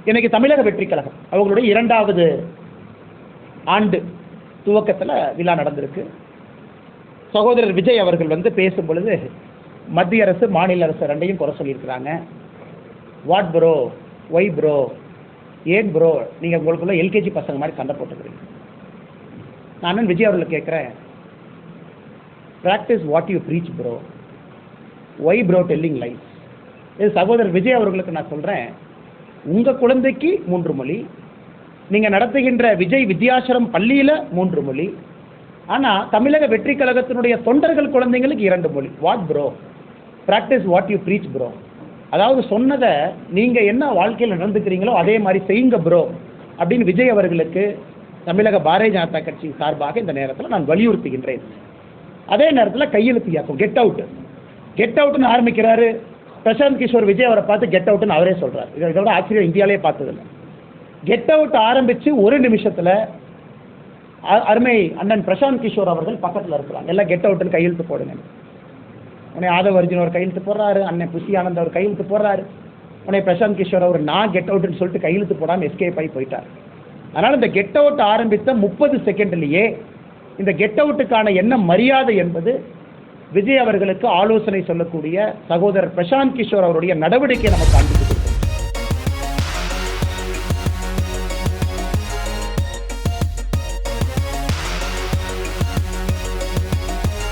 இன்னைக்கு தமிழக வெற்றி கழகம் அவங்களுடைய 2வது ஆண்டு துவக்கத்தில் விழா நடந்திருக்கு. சகோதரர் விஜய் அவர்கள் பேசும் பொழுது மத்திய அரசு மாநில அரசு ரெண்டையும் குறை சொல்லியிருக்கிறாங்க. வாட் ப்ரோ, ஒய் ப்ரோ, ஏன் ப்ரோ, நீங்கள் உங்களுக்குள்ள எல்கேஜி பசங்க மாதிரி சண்டை போட்டுக்கிறீங்க. நான் விஜய் அவர்களை கேட்குறேன், practice what you preach bro, why bro telling life. இது சகோதரர் விஜய் அவர்களுக்கு நான் சொல்கிறேன், உங்கள் குழந்தைக்கு 3 மொழி, நீங்கள் நடத்துகின்ற விஜய் வித்யாசரம் பள்ளியில் 3 மொழி, ஆனால் தமிழக வெற்றி கழகத்தினுடைய தொண்டர்கள் குழந்தைங்களுக்கு 2 மொழி. What bro, practice what you preach bro. அதாவது சொன்னதை நீங்கள் என்ன வாழ்க்கையில் நடந்துக்கிறீங்களோ அதே மாதிரி செய்யுங்க ப்ரோ அப்படின்னு விஜய் அவர்களுக்கு தமிழக பாரதிய ஜனதா கட்சி சார்பாக இந்த நேரத்தில் நான் வலியுறுத்துகின்றேன். அதே நேரத்தில் கையெழுத்து இயக்கம் கெட் அவுட், கெட் அவுட்னு ஆரம்பிக்கிறாரு. பிரசாந்த் கிஷோர் விஜய் அவரை பார்த்து கெட் அவுட்னு அவரே சொல்கிறார். இதோட ஆச்சரியம் இந்தியாவிலே பார்த்ததில்லை. கெட் அவுட் ஆரம்பித்து 1 நிமிஷத்தில் அருமை அண்ணன் பிரசாந்த் கிஷோர் அவர்கள் பக்கத்தில் இருக்கிறாங்க. எல்லாம் கெட் அவுட்னு கையெழுத்து போடுங்க. உடனே ஆதவ் அர்ஜுன் அவர் கையெழுத்து போடுறாரு, அண்ணன் புசி ஆனந்த் அவர் கையெழுத்து போடுறாரு. உடனே பிரசாந்த் கிஷோர் அவர் நான் கெட் அவுட்னு சொல்லிட்டு கையெழுத்து போடாமல் எஸ்கேப் ஆகி போயிட்டார். அதனால் இந்த கெட் அவுட் ஆரம்பித்த 30 செகண்ட்லேயே இந்த கெட் அவுட்டுக்கான என்ன மரியாதை என்பது விஜய் அவர்களுக்கு ஆலோசனை சொல்லக்கூடிய சகோதரர் பிரசாந்த் கிஷோர் அவருடைய நடவடிக்கை நமக்கு காண்பித்து